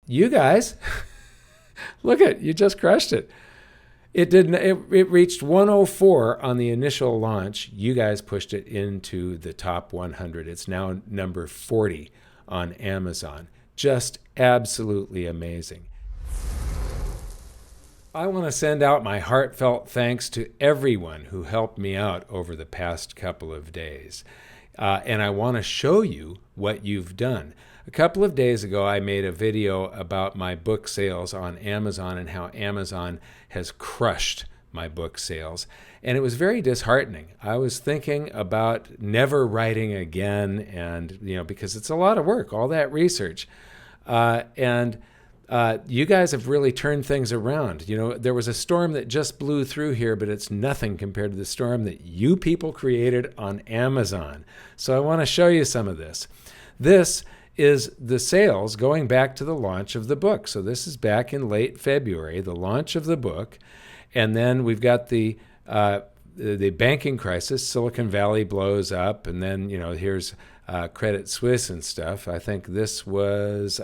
you guys, look at, you just crushed it. It didn't. It reached 104 on the initial launch. You guys pushed it into the top 100. It's now number 40 on Amazon. Just absolutely amazing. I want to send out my heartfelt thanks to everyone who helped me out over the past couple of days. And I want to show you what you've done. A couple of days ago, I made a video about my book sales on Amazon and how Amazon has crushed my book sales. And it was very disheartening. I was thinking about never writing again, and because it's a lot of work, all that research. You guys have really turned things around. There was a storm that just blew through here, but it's nothing compared to the storm that you people created on Amazon. So I want to show you some of this. This is the sales going back to the launch of the book. So this is back in late February, the launch of the book. And then we've got the banking crisis. Silicon Valley blows up. And then, here's Credit Suisse and stuff. I think this was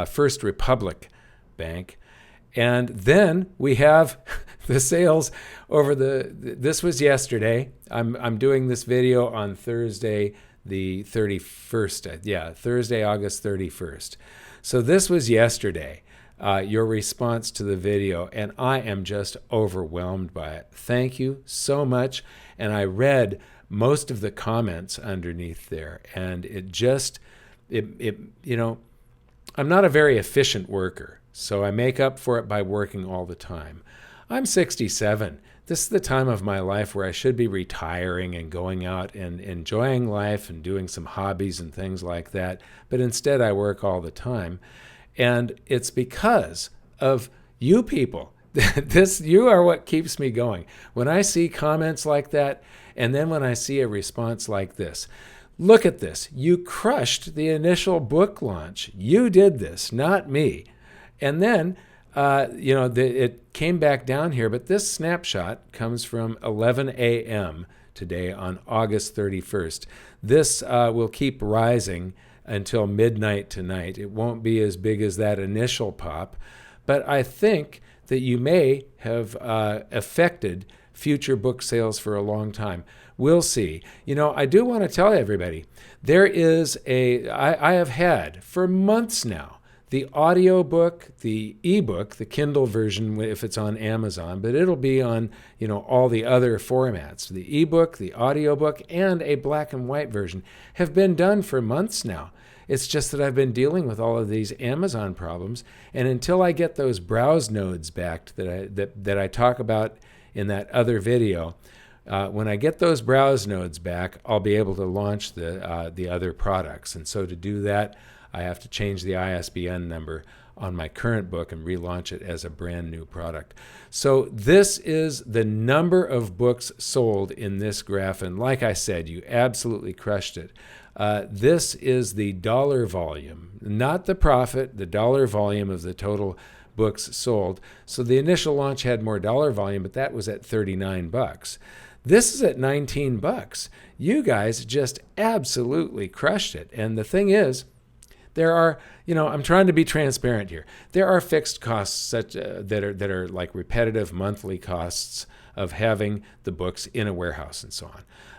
First Republic Bank. And then we have the sales over this was yesterday. I'm doing this video on Thursday, the 31st. Thursday, August 31st. So this was yesterday, your response to the video, and I am just overwhelmed by it. Thank you so much. And I read most of the comments underneath there, and I'm not a very efficient worker, so I make up for it by working all the time. I'm 67. This is the time of my life where I should be retiring and going out and enjoying life and doing some hobbies and things like that. But instead, I work all the time. And it's because of you people. You are what keeps me going. When I see comments like that, and then when I see a response like this, look at this. You crushed the initial book launch. You did this, not me. And then, it came back down here, but this snapshot comes from 11 a.m. today on August 31st. This will keep rising until midnight tonight. It won't be as big as that initial pop, but I think that you may have affected future book sales for a long time. We'll see. I do want to tell everybody, there is I have had for months now, the audiobook, the ebook, the Kindle version if it's on Amazon, but it'll be on, all the other formats. The ebook, the audiobook, and a black and white version have been done for months now. It's just that I've been dealing with all of these Amazon problems, and until I get those browse nodes back that I talk about in that other video, when I get those browse nodes back, I'll be able to launch the other products. And so to do that, I have to change the ISBN number on my current book and relaunch it as a brand new product. So this is the number of books sold in this graph. And like I said, you absolutely crushed it. This is the dollar volume, not the profit, the dollar volume of the total books sold. So the initial launch had more dollar volume, but that was at $39. This is at $19. You guys just absolutely crushed it. And the thing is, there are, I'm trying to be transparent here. There are fixed costs such that are like repetitive monthly costs of having the books in a warehouse and so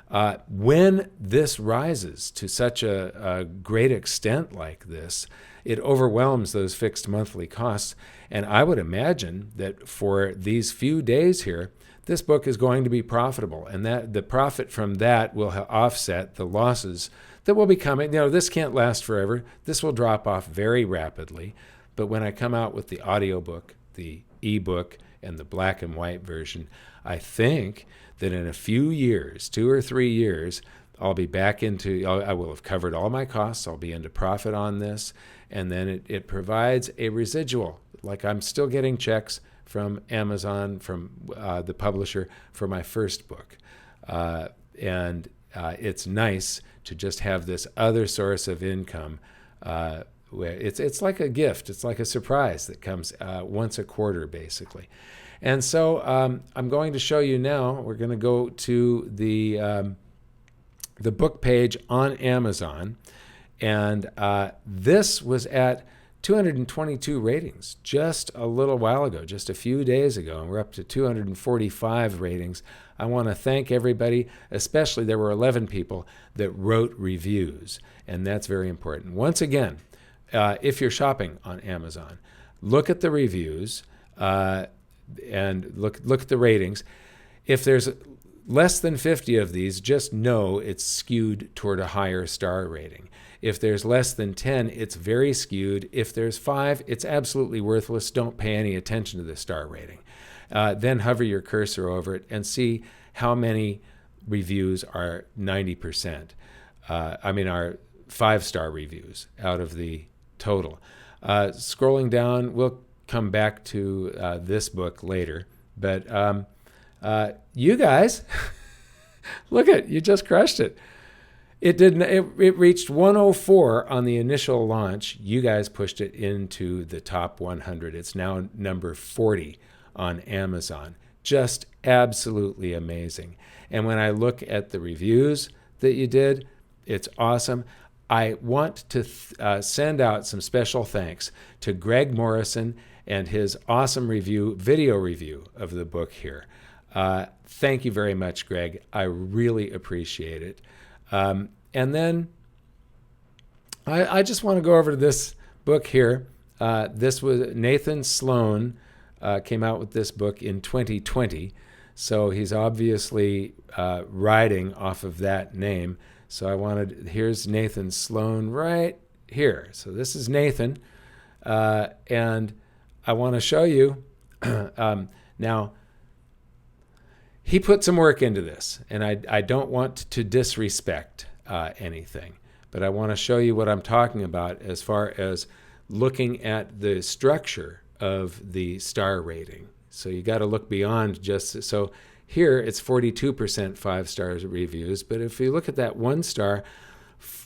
on. When this rises to such a great extent like this, it overwhelms those fixed monthly costs. And I would imagine that for these few days here, this book is going to be profitable, and that the profit from that will offset the losses that will be coming. This can't last forever. This will drop off very rapidly. But when I come out with the audiobook, the ebook, and the black and white version, I think that in a few years, 2 or 3 years, I'll be back into, I will have covered all my costs. I'll be into profit on this. And then it provides a residual. Like I'm still getting checks from Amazon, from the publisher for my first book. And it's nice to just have this other source of income. Where it's like a gift. It's like a surprise that comes once a quarter, basically. And so I'm going to show you now. We're going to go to the book page on Amazon. And this was at 222 ratings just a little while ago, just a few days ago, and we're up to 245 ratings. I want to thank everybody, especially there were 11 people that wrote reviews, and that's very important. Once again, if you're shopping on Amazon, look at the reviews and look at the ratings. If there's less than 50 of these, just know it's skewed toward a higher star rating. If there's less than 10, it's very skewed. If there's 5, it's absolutely worthless. Don't pay any attention to the star rating. Then hover your cursor over it and see how many reviews are 90%. Are 5-star reviews out of the total. Scrolling down, we'll come back to this book later. But you guys, look at, you just crushed it. It reached 104 on the initial launch. You guys pushed it into the top 100. It's now number 40 on Amazon. Just absolutely amazing. And when I look at the reviews that you did, it's awesome. I want to send out some special thanks to Greg Morrison and his awesome video review of the book here. Thank you very much, Greg. I really appreciate it. And then I just want to go over to this book here. This was Nathan Sloan came out with this book in 2020. So he's obviously riding off of that name. So here's Nathan Sloan right here. So this is Nathan. And I want to show you now. He put some work into this, and I don't want to disrespect anything, but I want to show you what I'm talking about as far as looking at the structure of the star rating. So you got to look beyond just, so here it's 42% 5-star reviews, but if you look at that 1 star,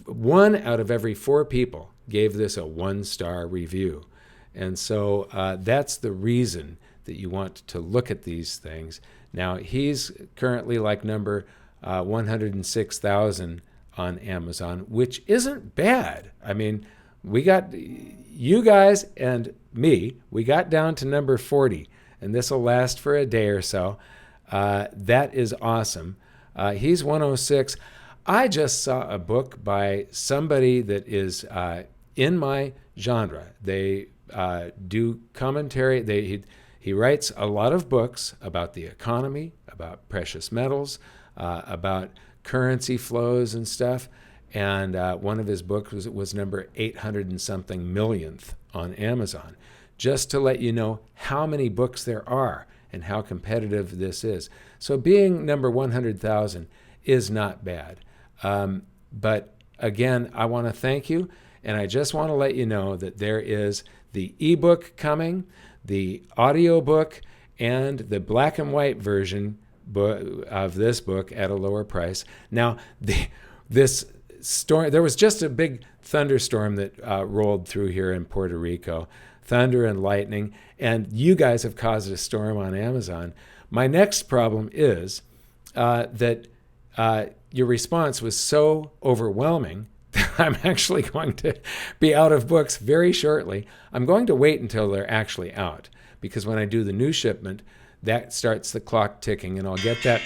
1 out of every 4 people gave this a 1-star review. And so that's the reason that you want to look at these things. Now, he's currently like number 106,000 on Amazon, which isn't bad. I mean, we got, you guys and me, we got down to number 40, and this will last for a day or so. That is awesome. He's 106. I just saw a book by somebody that is in my genre. They do commentary. He writes a lot of books about the economy, about precious metals, about currency flows and stuff. And one of his books was number 800 and something millionth on Amazon. Just to let you know how many books there are and how competitive this is. So being number 100,000 is not bad. But again, I want to thank you. And I just want to let you know that there is the ebook coming, the audiobook, and the black and white version of this book at a lower price. Now, this storm, there was just a big thunderstorm that rolled through here in Puerto Rico, thunder and lightning, and you guys have caused a storm on Amazon. My next problem is that your response was so overwhelming that I'm actually going to be out of books very shortly. I'm going to wait until they're actually out, because when I do the new shipment, that starts the clock ticking, and I'll get that.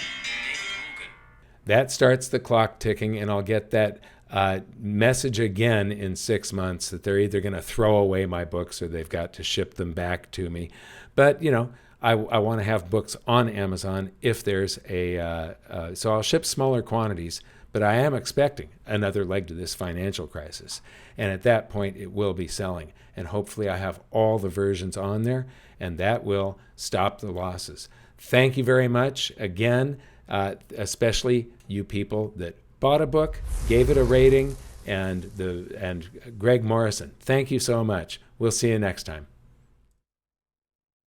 That starts the clock ticking, and I'll get that message again in 6 months that they're either going to throw away my books or they've got to ship them back to me. But, you know, I want to have books on Amazon if there's so I'll ship smaller quantities, but I am expecting another leg to this financial crisis. And at that point, it will be selling. And hopefully I have all the versions on there, and that will stop the losses. Thank you very much. Again, especially you people that bought a book, gave it a rating, and Greg Morrison. Thank you so much. We'll see you next time.